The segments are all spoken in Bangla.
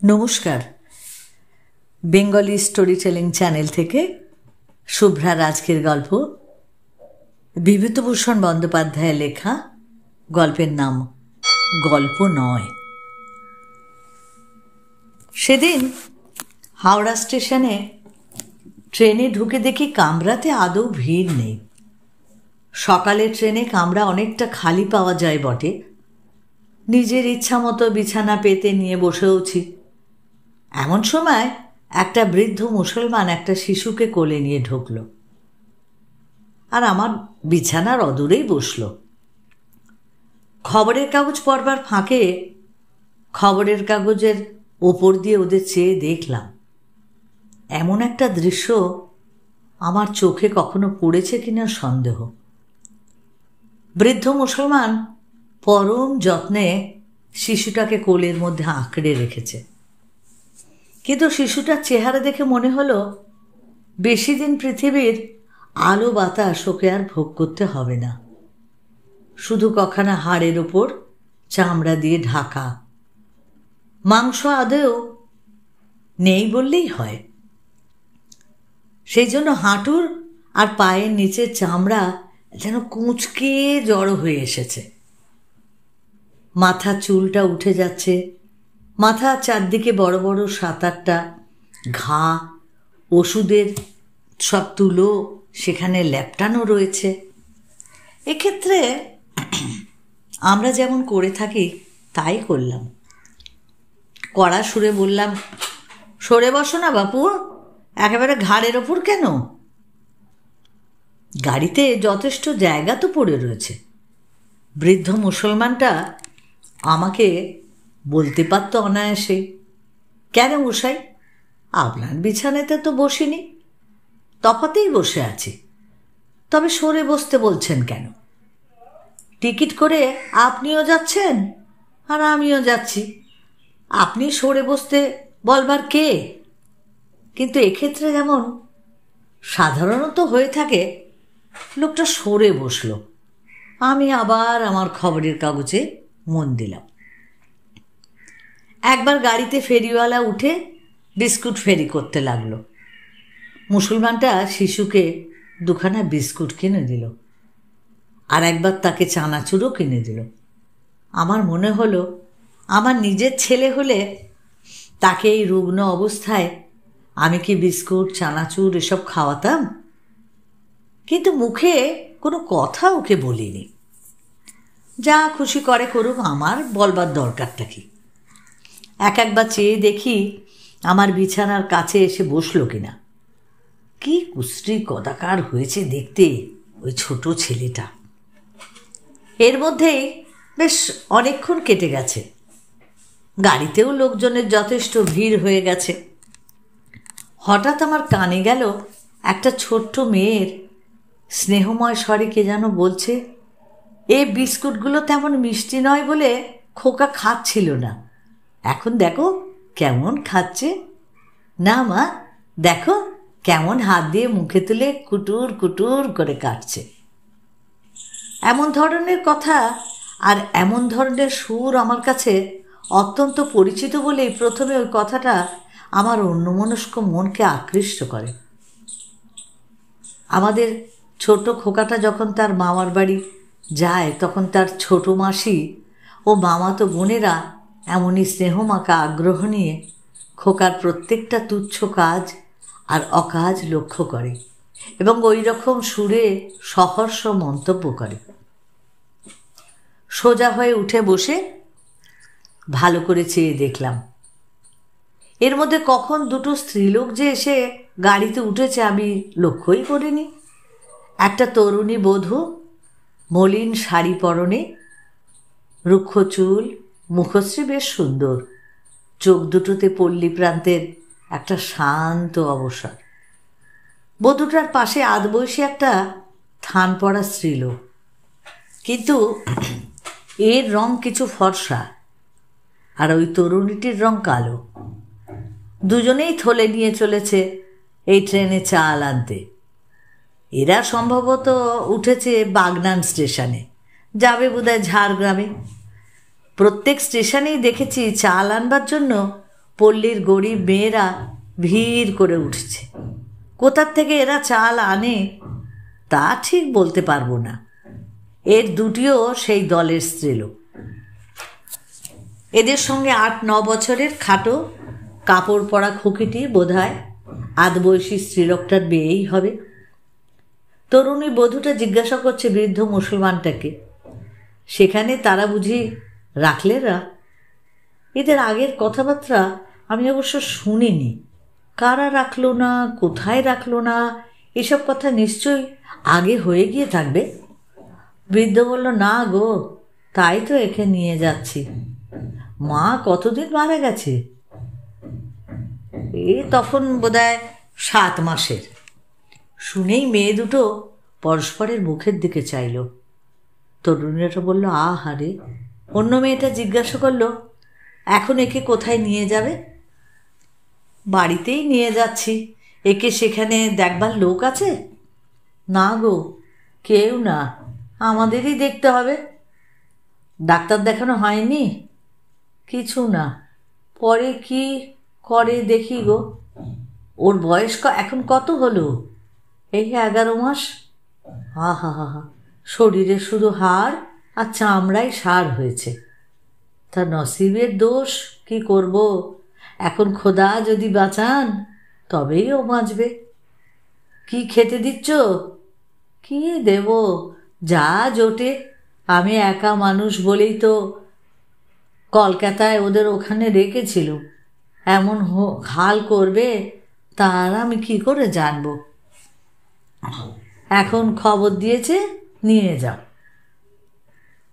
নমস্কার, বেঙ্গলি স্টোরি টেলিং চ্যানেল থেকে শুভ্রার আজকের গল্প বিভূতিভূষণ বন্দ্যোপাধ্যায়ের লেখা। গল্পের নাম গল্প নয়। সেদিন হাওড়া স্টেশনে ট্রেনে ঢুকে দেখি কামরাতে আদৌ ভিড় নেই। সকালের ট্রেনে কামরা অনেকটা খালি পাওয়া যায় বটে। নিজের ইচ্ছা মতো বিছানা পেতে নিয়ে বসেওছি। এমন সময় একটা বৃদ্ধ মুসলমান একটা শিশুকে কোলে নিয়ে ঢুকল আর আমার বিছানার অদূরেই বসল। খবরের কাগজ পড়বার ফাঁকে খবরের কাগজের ওপর দিয়ে ওদের চেয়ে দেখলাম। এমন একটা দৃশ্য আমার চোখে কখনো পড়েছে কিনা সন্দেহ। বৃদ্ধ মুসলমান পরম যত্নে শিশুটাকে কোলের মধ্যে আঁকড়ে রেখেছে, কিন্তু শিশুটার চেহারা দেখে মনে হলো বেশি দিন পৃথিবীর আলো বাতাস ওকে আর ভোগ করতে হবে না। শুধু কখানা হাড়ের ওপর চামড়া দিয়ে ঢাকা, মাংস আদৌ নেই বললেই হয়। সেই জন্য হাঁটুর আর পায়ের নিচের চামড়া যেন কুঁচকে জড়ো হয়ে এসেছে। মাথা চুলটা উঠে যাচ্ছে, মাথা চারদিকে বড় বড় 7-8টা ঘা, ওষুধের সব তুলো সেখানে ল্যাপটানো রয়েছে। এক্ষেত্রে আমরা যেমন করে থাকি তাই করলাম। কড়া সুরে বললাম, সরে বসো না বাপু, একেবারে ঘাড়ের ওপর কেন? গাড়িতে যথেষ্ট জায়গা তো পড়ে রয়েছে। বৃদ্ধ মুসলমানটা আমাকে বলতে পারত অনায়াসে, কেন মশাই, আপনার বিছানাতে তো বসিনি, তফাতেই বসে আছি, তবে সরে বসতে বলছেন কেন? টিকিট করে আপনিও যাচ্ছেন আর আমিও যাচ্ছি, আপনি সরে বসতে বলবার কে? কিন্তু এক্ষেত্রে যেমন সাধারণত হয়ে থাকে, লোকটা সরে বসল। আমি আবার আমার খবরের কাগজে মন দিলাম। একবার গাড়িতে ফেরিওয়ালা উঠে বিস্কুট ফেরি করতে লাগলো। মুসলমানটা শিশুকে 2খানা বিস্কুট কিনে দিল, আর একবার তাকে চানাচুরও কিনে দিল। আমার মনে হলো আমার নিজের ছেলে হলে তাকে এই রুগ্ন অবস্থায় আমি কি বিস্কুট চানাচুর এসব খাওয়াতাম? কিন্তু মুখে কোনো কথা ওকে বলিনি। যা খুশি করে করুক, আমার বলবার দরকারটা কি? একবার চেয়ে দেখি আমার বিছানার কাছে এসে বসলো কিনা। কি কুশ্রী কদাকার হয়েছে দেখতে ওই ছোট ছেলেটা। এর মধ্যেই বেশ অনেকক্ষণ কেটে গেছে। গাড়িতেও লোকজনের যথেষ্ট ভিড় হয়ে গেছে। হঠাৎ আমার কানে গেল একটা ছোট্ট মেয়ের স্নেহময় স্বরে কে যেন বলছে, এই বিস্কুটগুলো তেমন মিষ্টি নয় বলে খোকা খাচ্ছিল না, এখন দেখো কেমন খাচ্ছে। না মা, দেখো কেমন হাত দিয়ে মুখে তুলে কুটুর কুটুর করে কাটছে। এমন ধরনের কথা আর এমন ধরনের সুর আমার কাছে অত্যন্ত পরিচিত বলেই প্রথমে ওই কথাটা আমার অন্যমনস্ক মনকে আকৃষ্ট করে। আমাদের ছোট খোকাটা যখন তার মামার বাড়ি যায়, তখন তার ছোট মাসি ও মামাতো বোনেরা এমনই স্নেহমাখা আগ্রহ নিয়ে খোকার প্রত্যেকটা তুচ্ছ কাজ আর অকাজ লক্ষ্য করে এবং ওই রকম সুরে সহর্ষ মন্তব্য করে। সোজা হয়ে উঠে বসে ভালো করে চেয়ে দেখলাম। এর মধ্যে কখন দুটো স্ত্রীলোক যে এসে গাড়িতে উঠেছে আমি লক্ষ্যই করিনি। একটা তরুণী বধূ, মলিন শাড়ি পরনে, রুক্ষ চুল, মুখশ্রী বেশ সুন্দর, চোখ দুটোতে পল্লী প্রান্তের একটা শান্ত অবসর। বধূটার পাশে আধবয়সী একটা থান পড়া স্ত্রীলোক, কিন্তু এর রং কিছু ফর্সা আর ওই তরুণীটির রং কালো। দুজনেই থলে নিয়ে চলেছে এই ট্রেনে চাল আনতে। এরা সম্ভবত উঠেছে বাগনান স্টেশনে, যাবে বোধহয় ঝাড়গ্রামে। প্রত্যেক স্টেশনেই দেখেছি চাল আনবার জন্য পল্লীর গরিব মেয়েরা ভিড় করে উঠছে। কোথার থেকে এরা চাল আনে তা ঠিক বলতে পারবো না। এর দুটিও সেই দলের স্ত্রীলোক। এদের সঙ্গে 8-9 বছরের খাটো কাপড় পরা খুকিটি বোধহয় আধবয়সী স্ত্রীলোকটার বিয়েই হবে। তরুণী বধূটা জিজ্ঞাসা করছে বৃদ্ধ মুসলমানটাকে, সেখানে তারা বুঝি রাখলেরা? এদের আগের কথাবার্তা আমি অবশ্য শুনিনি। কারা রাখলো না, কোথায় রাখলো না, এসব কথা নিশ্চয়ই আগে হয়ে গিয়ে থাকবে। বৃদ্ধ বলল, না গো, তাই তো একে নিয়ে যাচ্ছি। মা কতদিন মারা গেছে? তখন বোধহয় 7 মাসের। শুনেই মেয়ে দুটো পরস্পরের মুখের দিকে চাইল। তরুণীটা বলল, আহারে। অন্য মেয়েটা জিজ্ঞাসা করল, এখন একে কোথায় নিয়ে যাবে? বাড়িতেই নিয়ে যাচ্ছি। একে সেখানে দেখবার লোক আছে? না গো, কেউ না, আমাদেরই দেখতে হবে। ডাক্তার দেখানো হয়নি? কিছু না, পরে কি করে দেখি গো। ওর বয়স এখন কত হলো? এই 11 মাস। আহা হা হা, শরীরে শুধু হাড় আর চামড়াই সার হয়েছে। তা নসিবের দোষ, কি করব। এখন খোদা যদি বাঁচান তবেই ও বাঁচবে। কি খেতে দিচ্ছ? কি দেব, যা জোটে। আমি একা মানুষ বলেই তো কলকাতায় ওদের ওখানে রেখেছিল। এমন হাল করবে তার আমি কি করে জানব। এখন খবর দিয়েছে, নিয়ে যাও।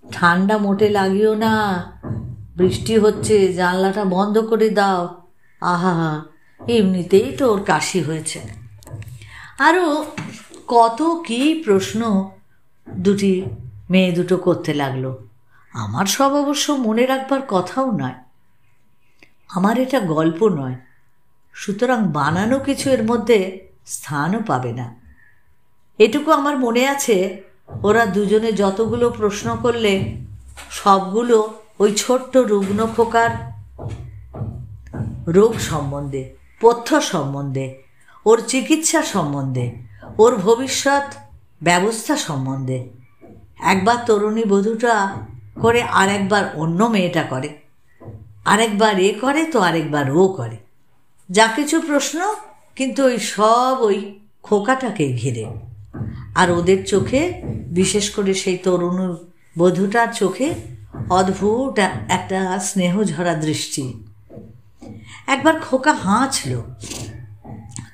ঠান্ডা মোটে লাগিও না, বৃষ্টি হচ্ছে, জানলাটা বন্ধ করে দাও। আহা, এমনিতেই তো ওর কাশি হয়েছে। আরও কত কি প্রশ্ন মেয়ে দুটো করতে লাগলো। আমার সব অবশ্য মনে রাখবার কথাও নয়। আমার এটা গল্প নয়, সুতরাং বানানো কিছু এর মধ্যে স্থানও পাবে না। এটুকু আমার মনে আছে, ওরা দুজনে যতগুলো প্রশ্ন করলে সবগুলো ওই ছোট্ট রুগ্ন খোকার রোগ সম্বন্ধে, পথ্য সম্বন্ধে, ওর চিকিৎসা সম্বন্ধে, ওর ভবিষ্যৎ ব্যবস্থা সম্বন্ধে। একবার তরুণী বধূটা করে, আরেকবার অন্য মেয়েটা করে, আরেকবার এ করে তো আরেকবার ও করে। যা কিছু প্রশ্ন, কিন্তু ওই সব ওই খোকাটাকে ঘিরে। আর ওদের চোখে, বিশেষ করে সেই তরুণ বধূটার চোখে অদ্ভুত একটা স্নেহ ঝরা দৃষ্টি। একবার খোকা হাঁচল।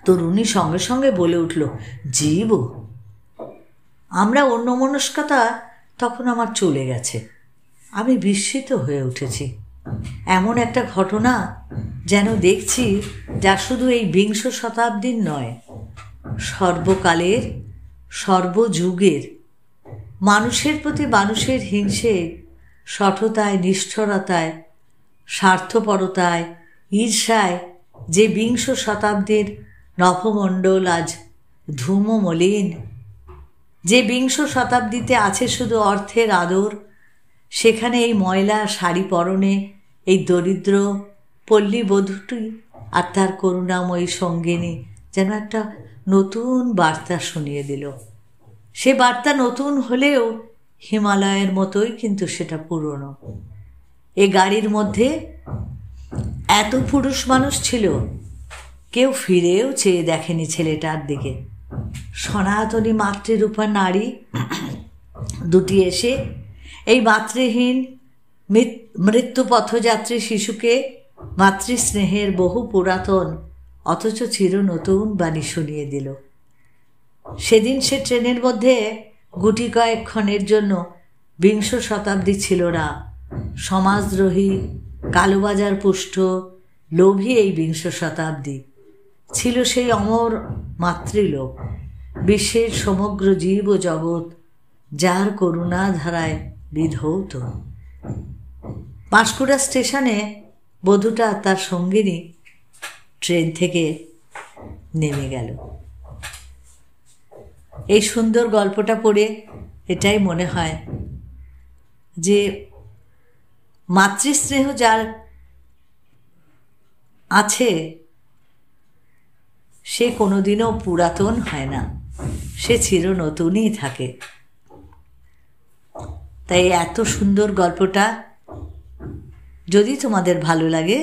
তরুণী সঙ্গে সঙ্গে বলে উঠল, জীব। আমরা অন্যমনস্কতা তখন আমার চলে গেছে। আমি বিস্মিত হয়ে উঠেছি। এমন একটা ঘটনা যেন দেখছি, যা শুধু এই 20 শতাব্দীর নয়, সর্বকালের, সর্বযুগের মানুষের প্রতি মানুষের হিংসে, শঠতায়, নিষ্ঠুরতায়, স্বার্থপরতায়, ঈর্ষায় যে 20 শতাব্দীর নভমণ্ডল আজ ধূমমলিন, যে 20 শতাব্দীতে আছে শুধু অর্থের আদর, সেখানে এই ময়লা শাড়ি পরনে এই দরিদ্র পল্লীবধূটি আর তার করুণাময়ী সঙ্গিনী যেন একটা নতুন বার্তা শুনিয়ে দিল। সে বার্তা নতুন হলেও হিমালয়ের মতোই কিন্তু সেটা পুরনো। এ গাড়ির মধ্যে এত পুরুষ মানুষ ছিল, কেউ ফিরেও চেয়ে দেখেনি ছেলেটার দিকে। সনাতনী মাতৃরূপা নারী দুটি এসে এই মাতৃহীন মৃত্যুপথযাত্রী শিশুকে মাতৃস্নেহের বহু পুরাতন অথচ চির নতুন বাণী শুনিয়ে দিল। সেদিন সে ট্রেনের মধ্যে গুটি কয়েক ক্ষণের জন্য 20 শতাব্দী ছিল না, সমাজদ্রোহী, কালোবাজার পুষ্ট, লোভী এই 20 শতাব্দী ছিল সেই অমর মাতৃলোক, বিশ্বের সমগ্র জীব ও জগৎ যার করুণা ধারায় বিধৌত। পাঁশকুড়া স্টেশনে বধূটা তার সঙ্গিনী ট্রেন থেকে নেমে গেল। এই সুন্দর গল্পটা পড়ে এটাই মনে হয় যে মাতৃস্নেহ যার আছে সে কোনোদিনও পুরাতন হয় না, সে চির নতুনই থাকে। তাই এত সুন্দর গল্পটা যদি তোমাদের ভালো লাগে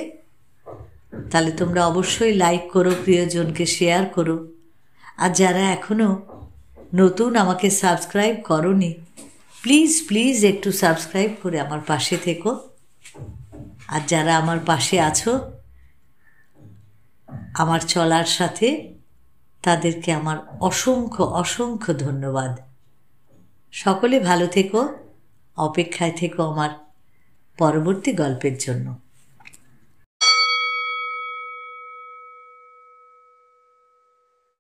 তাহলে তোমরা অবশ্যই লাইক করো, প্রিয়জনকে শেয়ার করো। আর যারা এখনও নতুন আমাকে সাবস্ক্রাইব করোনি, প্লিজ প্লিজ একটু সাবস্ক্রাইব করে আমার পাশে থেকো। আর যারা আমার পাশে আছো আমার চলার সাথে, তাদেরকে আমার অসংখ্য অসংখ্য ধন্যবাদ। সকলে ভালো থেকো, অপেক্ষায় থেকো আমার পরবর্তী গল্পের জন্য।